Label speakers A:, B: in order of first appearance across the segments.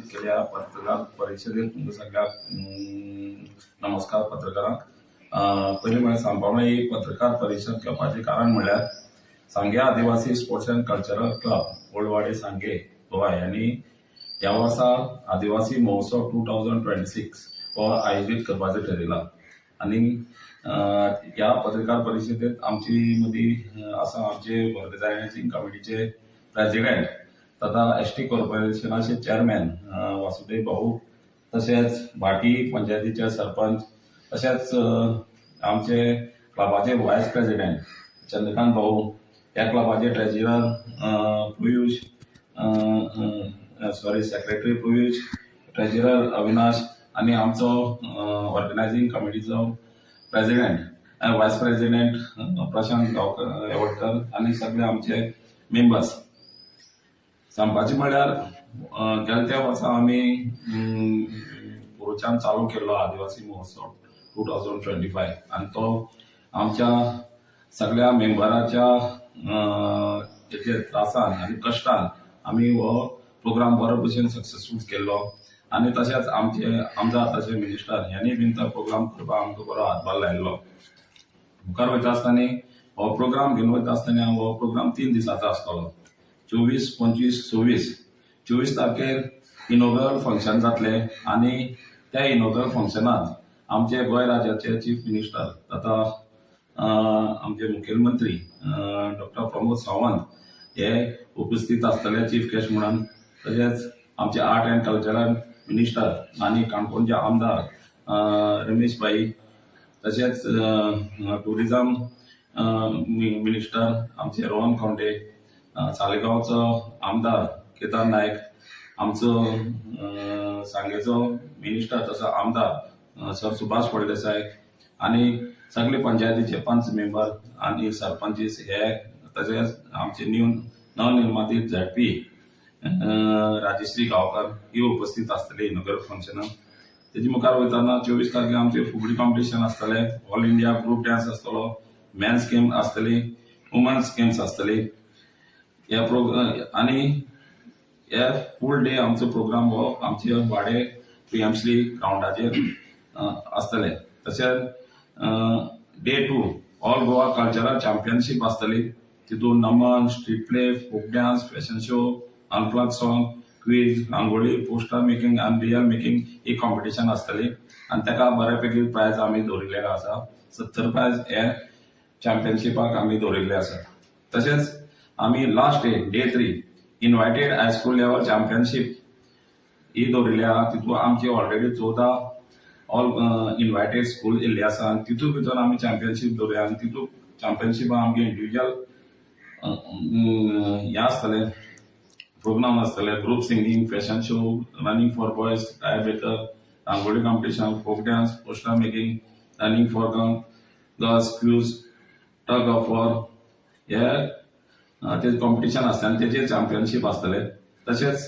A: आयोजित केल्या पत्रकार परिषदेत तुमकां सगळ्याक नमस्कार पत्रकारांक. पयलीं म्हळ्यार सांगपा ही पत्रकार परिशद घेवपाचें कारण म्हळ्यार सांगे आदिवासी स्पोर्ट्स अँड कल्चरल क्लब ओल्डवाडे सांगे गोवा यांनी ह्या वर्सा आदिवासी महोत्सव 2026 हो आयोजित करपाचो ठरयला. आनी ह्या पत्रकार परिशदेंत आमची मदीं आसा आमचे ऑर्गनायझिंग कमिटीचे प्रेसिडेंट तथा एसटी कॉर्पोरेशनाचे चेअरमॅन वासुदेव भाऊ, तशेंच भाटी पंचायतीचे सरपंच, तशेंच आमचे क्लबाचे व्हायस प्रेसिडेंट चंद्रकांत भाऊ, ह्या क्लबाचे treasurer Piyush secretary Piyush, treasurer Avinash आनी आमचो ऑर्गनायझिंग कमिटीचो president vice president Prashant Yevadkar आनी सगळे आमचे मेंबर्स. सांगपाचें म्हळ्यार गेल्या त्या वर्सा आमी पुरुच्यान चालू केल्लो आदिवासी महोत्सव 2025 आनी तो आमच्या सगळ्या मेंबराच्या त्रासान आनी कश्टान आमी हो प्रोग्राम बरो भशेन सक्सेसफूल केल्लो. आनी तशेंच आमचे आमदार तशें मिनिस्टर यांनी बीन तो प्रोग्राम करपाक आमकां बरो हातभार लायिल्लो. मुखार वयता आसतना हो प्रोग्राम घेवन वयता आसतना हो प्रोग्राम 3 दिसांचो आसतलो. 24, 25, 26. 24 तारखेर इनॉग्रल फंक्शन जातले आनी त्या इनॉग्रल फंक्शनात आमचे गोंय राज्याचे चीफ मिनिस्टर तथा आमचे मुखेलमंत्री डॉक्टर प्रमोद सावंत हे उपस्थित आसतले चीफ गेस्ट म्हणून. तशेंच आमचे आर्ट अँड कल्चरल मिनिस्टर आनी काणकोणचे आमदार रमेश भाई, तशेंच टुरिझम मिनिस्टर आमचे रोहन खंवटे, सालेगांवचो आमदार केदार नायक, आमचो सांगेचो मिनिस्टर तसो आमदार सर सुभाष फळदेसाय आनी सगळे पंचायतीचे पंच मेंबर आनी सरपंचीस हे, तशेंच आमचे नवनिर्मातीत झडपी राजश्री गांवकर ही उपस्थित आसतली इनॉग्रल फंक्शनाक. तेजे मुखार वयतना 24 तारखेर आमचे फुगडी कॉम्पिटिशन आसतले, ऑल इंडिया ग्रुप डान्स आसतलो, मेन्स गेम आसतली, वुमन्स गेम्स आसतली. आनी हे फूल डे आमचो प्रोग्राम हो आमचे वाडे पीएमसी ग्राउंडाचेर आसतले. तशेंच day 2 all Goa cultural championship आसतली. तितून नमन, street play, folk dance, fashion show, unplug song, quiz, rangoli, poster making आनी रियल मेकिंग ही कॉम्पिटिशन आसतली. आनी ताका बऱ्यापैकी प्रायज आमी दवरिल्ले आसा. 70 प्रायज हे चॅम्पियनशिपाक आमी दवरिल्ले आसा. तशेंच आमी last day 3 invited high school level championship ही दवरिल्ली आहा. तितून आमचे ऑलरेडी 14 ऑल इन्वायटेड स्कूल येयल्ले आसा आनी तितून भितर आमी चॅम्पियनशीप दवरया. आनी तितून चॅम्पियनशिपाक आमगे इंडिविज्युअल हे आसतले प्रोग्राम आसतले, group singing, fashion show, running for boys, tie better, rangoli competition, folk dance, poster making, running for girls, quiz, tug of war हे कॉम्पिटिशन आसता आनी तेजेर चॅम्पियनशीप आसतले. तशेंच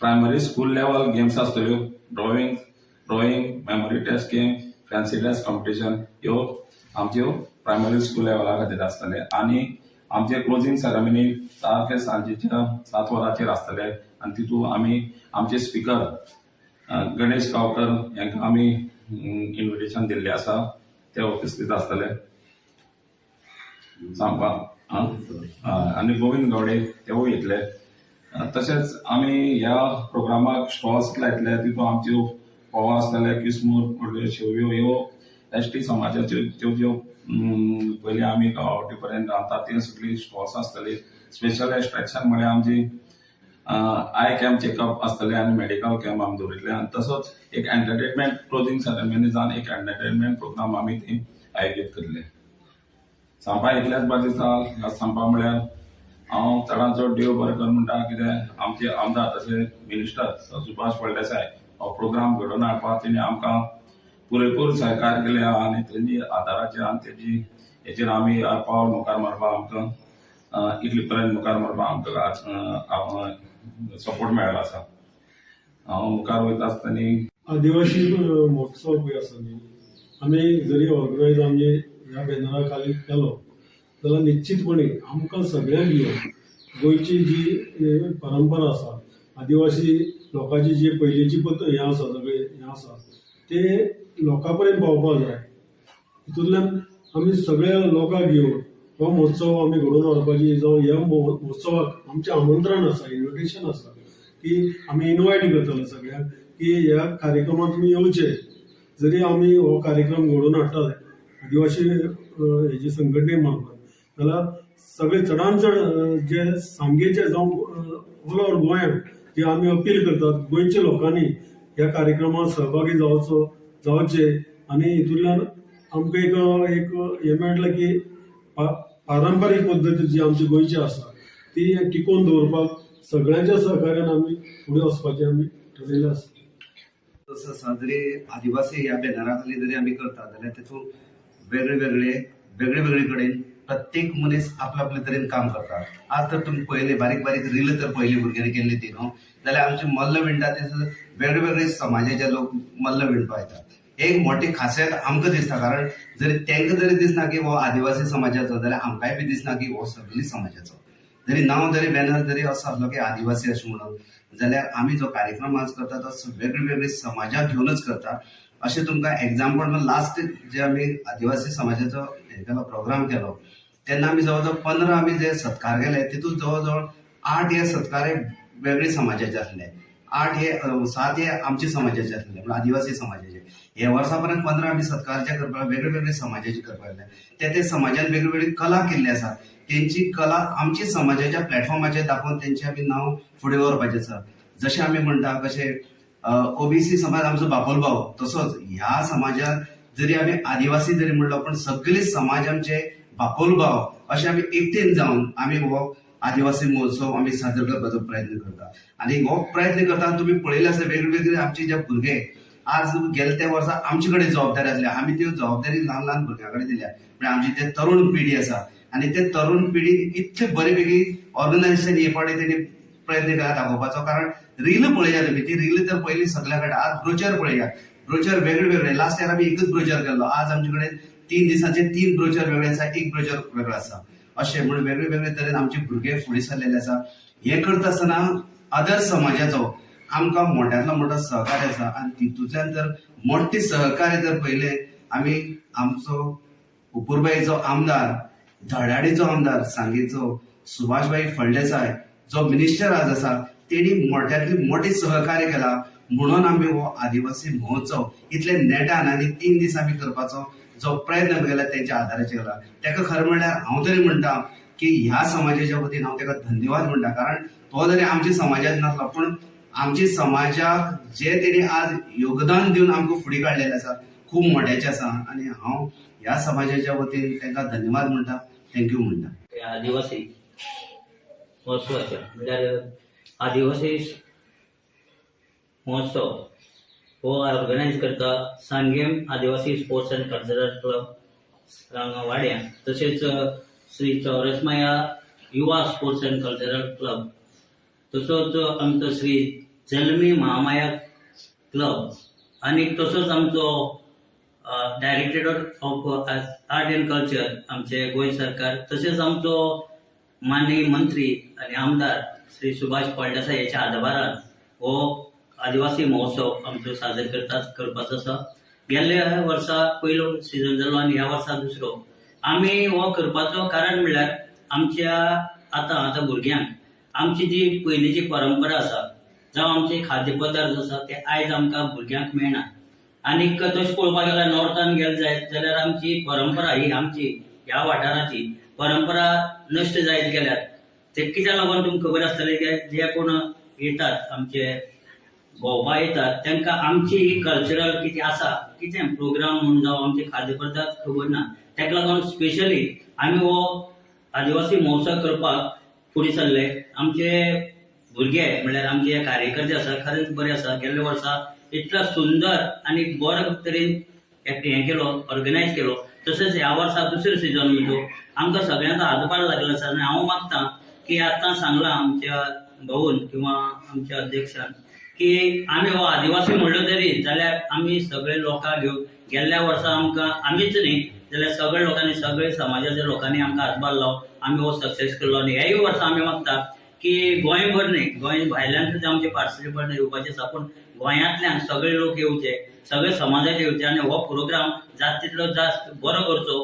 A: प्रायमरी स्कूल लेवल गेम्स आसतल्यो, drawing, memory test game, fancy dress competition ह्यो आमच्यो primary school लेवला खातीर आसतले. आनी आमचे क्लोजिंग सेरेमनी सारखे सांजेच्या 7 वरांचेर आसतले आनी तितून आमी आमचे स्पीकर गणेश गांवकर हांकां आमी इन्विटेशन दिल्लें आसा, ते उपस्थित आसतले सांगपाक. आनी गोविंद गावडे तेवूय येतले. तशेंच आमी ह्या प्रोग्रामाक स्टॉल्स लायतले. तितून आमच्यो फोव आसतले, किसमूर, शेवयो ह्यो एसटी समाजाच्यो ज्यो पयलीं आमी गांवठी पर्यंत रांदतात त्यो सगळी स्टॉल्स आसतली. स्पेशल एट्रॅक्शन म्हळ्यार आमची आय कॅम्प चेकअप आसतले आनी मेडिकल कॅम्प आमी दवरिल्ले. आनी तसोच एक एंटरटेनमेंट क्लोजिंग सेरेमनी जावन एक एंटरटेनमेंट प्रोग्राम आमी थंय आयोजीत करले. सांगपाक इतलेंच बरें दिसता. सांगपाक म्हळ्यार हांव चडांत चड देव बरें कर म्हणटा, कित्याक आमचे आमदार तशें मिनिस्टर सुभाष फळदेसाय हो प्रोग्राम घडोवन हाडपाक तेणी आमकां पुरेपूर सहकार्य केले आनी तेजी आदाराचेर आनी तेजी हेचेर आमी पावल मुखार मारपाक आमकां इतले पर्यंत मुखार मारपाक आमकां सपोर्ट मेळ्ळो आसा. हांव मुखार वयता आसतना
B: आदिवासी महोत्सव पळय आसा न्ही, आमी जरी ऑर्गनायज आमी ह्या बॅनरा खाली केलो जाल्यार निश्चितपणे आमकां सगळ्यांक घेवन गोंयची जी परंपरा आसा, आदिवासी लोकांची जी पयलींची हें आसा सगळें हें आसा ते लोकां पर्यंत पावपाक जाय. हितूंतल्यान आमी सगळ्या लोकांक घेवन हो महोत्सव आमी घडोवन हाडपाची जावं ह्या महोत्सवाक आमचें आमंत्रण आसा, इन्विटेशन आसा की आमी इन्वायट करतले सगळ्यांक की ह्या कार्यक्रमाक तुमी येवचे. जरी आमी हो कार्यक्रम घडोवन हाडटात आदिवासी हेजे संघटने मार्फत जाल्यार सगळे चडांत चड जे सांगेचे जावं ऑल ओव्हर गोंयांत जे आमी अपील करतात गोंयच्या लोकांनी ह्या कार्यक्रमात सहभागी जावचे आनी हितूंतल्यान आमकां एक हें मेळटलें की पारंपारीक पद्दती जी आमची गोंयची आसा ती टिकोवन दवरपाक सगळ्यांच्या सहकार्यान आमी फुडें वचपाचें आमी ठरयलें आसा.
C: तसं आसा जरी आदिवासी ह्या बॅनरा खाली जरी आमी करता जाल्यार तेतूंत वेगळे कडेन प्रत्येक मनीस आपल्या तरेन काम करता. आज तर तुमी पळयले बारीक बारीक रील तर पयली भुरग्यांनी केल्ली ती न्हू, जाल्यार आमचे मल्ल विणटा ते वेगळे समाजाचे लोक मल्ल विणपाक येतात. एक मोठी खासियत आमकां दिसता, कारण जरी तांकां जरी दिसना की हो आदिवासी समाजाचो जाल्यार आमकांय बी दिसना की हो सगळी समाजाचो. जरी नांव जरी बॅनर जरी असो आसलो की आदिवासी अशें म्हणून, जाल्यार आमी जो कार्यक्रम आज करता तो वेगळे समाजाक घेवनच करता. अशें तुमकां एक्झाम्पल लास्ट जे आमी आदिवासी समाजाचो हे केलो प्रोग्राम केलो तेन्ना आमी जवळ 15 आमी जे सत्कार केले तितूंत जवळ 8 हे सत्कार वेगळे समाजाचे आसले, 7 हे आमचे समाजाचे आसले म्हणजे आदिवासी समाजाचे. हे वर्सा पर्यंत 15 आमी सत्कारचे करपाक वेगळे समाजाचे करपाक लागले. ते समाजान वेगळी कला केल्ली आसा. तेंची कला आमची समाजाच्या प्लॅटफॉर्माचेर दाखोवन तेंचे आमी नांव फुडें व्हरपाचें आसा. जशें आमी म्हणटा कशें ओबीसी समाज आमचो बापोल भाव, तसोच ह्या समाजात जरी आमी आदिवासी जरी म्हणलो पण सगळे समाज आमचे बापोल भाव अशें आमी एकटेन जावन आमी हो आदिवासी महोत्सव आमी साजरो करपाचो प्रयत्न करता. आनी हो प्रयत्न करता तुमी पळयले आसा वेगवेगळे आमचे जे भुरगे आज गेले त्या वर्सा आमचे कडेन जबाबदारी आसली, आमी त्यो जबाबदारी ल्हान भुरग्यां कडेन दिल्या. म्हणजे आमची ते तरुण पिढी आसा आनी ते तरुण पिढीन इतले बरेपैकी ऑर्गनायझेशन हे पडे तेणी प्रयत्न केला दाखोवपाचो. कारण रील पळया तुमी, ती रील तर पयली सगळ्या कडेन. आज ब्रोचर पळया, ब्रोचर वेगळे लास्ट इयर आमी एकच ब्रोचर केल्लो, आज आमचे कडेन 3 दिसांचे 3 ब्रोचर वेगळे आसा, एक ब्रोचर वेगळो आसा. अशें म्हणून वेगळे तरेन आमचे भुरगे फुडें सरलेले आसा. हे करता आसतना अदर समाजाचो आमकां मोठ्यांतलो मोठो सहकार्य आसा. आनी तितूंतल्यान जर मोठे सहकार्य जर पयले आमी आमचो उपुरबायेचो आमदार, धडाडीचो आमदार सांगेचो सुभाषबाई फळदेसाय जो मिनिस्टर आज आसा तेणी मोठ्यांतली मोठी सहकार्य केला. म्हणून आमी हो आदिवासी महोत्सव इतले नेटान आनी 3 दीस आमी करपाचो जो प्रयत्न केला तेंच्या आदाराचेर केला. तेका खरें म्हणल्यार हांव तरी म्हणटा की ह्या समाजाच्या वतीन हांव तेका धन्यवाद म्हणटा. कारण तो जरी आमच्या समाजात नासलो पण आमच्या समाजाक जे तेणी आज योगदान दिवन आमकां फुडें काडलेलें आसा खूब मोठ्याचें आसा. आनी हांव ह्या समाजाच्या वतीन तांकां धन्यवाद म्हणटा, थँक्यू म्हणटा.
D: आदिवासी महोत्सवाच्या म्हणल्यार आदिवासी महोत्सव हो ऑर्गनायज करता सांगेम आदिवासी स्पोर्ट्स अँड कल्चरल क्लब वाड्या, तसेच श्री चौरसमाया युवा स्पोर्ट्स अँड कल्चरल क्लब, तसोच आमचो श्री जल्मी महामाया क्लब आणि तसोच आमचो directorate of art and culture आमचे गोंय सरकार, तसेच आमचो माननीय मंत्री आणि आमदार श्री सुभाष फळदेसाय याच्या आदारान हो आदिवासी महोत्सव आमचो साजरो करपाचो आसा. गेल्ल्या वर्सा पयलो सीझन जालो आनी ह्या वर्सा दुसरो. आमी हो करपाचो कारण म्हणल्यार आमच्या आतां भुरग्यांक आमची जी पयलींची परंपरा आसा जावं आमचे खाद्य पदार्थ आसा ते आयज आमकां भुरग्यांक मेळना. आनी तशें पळोवपाक गेल्यार नॉर्थान गेले जायत जाल्यार आमची परंपरा ही आमची ह्या वाठाराची परंपरा नश्ट जायत गेल्यार ते कित्याक लागून तुमकां खबर आसतलें की जे कोण येतात आमचे भोंवपाक येतात तांकां आमची ही कल्चरल कितें आसा, कितें प्रोग्राम म्हणून जावं आमचे खाद्य पदार्थ खबर ना. ताका लागून स्पेशली आमी हो आदिवासी महोत्सव करपाक फुडें सरले. आमचे भुरगे म्हणल्यार आमचे कार्यकर्ते आसा खरेंच बरे आसा. गेल्ल्या वर्सा इतलो सुंदर आनी बरो तरेन हें केलो, ऑर्गनायज केलो. तशेंच ह्या वर्सा दुसरो सिजन म्हणजे आमकां सगळ्यांचो हातभार लागलो आसा. आनी हांव मागतां की आतां सांगलां आमच्या भाऊन किंवा आमच्या अध्यक्षान की आमी हो आदिवासी म्हणलो तरी जाल्यार आमी सगळे लोकांक घेवन गेल्ल्या वर्सा आमकां आमीच न्ही जाल्यार सगळे लोकांनी, सगळे समाजाच्या लोकांनी आमकां हातभार लावन आमी हो सक्सेस केलो. आनी हेय वर्सा आमी मागता की गोंयभर न्ही, गोंय भायल्यान सुद्दां आमचे पार्टिसिपंट येवपाचे आसा, पूण गोंयांतल्यान सगळे लोक येवचे, सगळे समाजाचे येवचे आनी हो प्रोग्राम जाता तितलो जास्त बरो करचो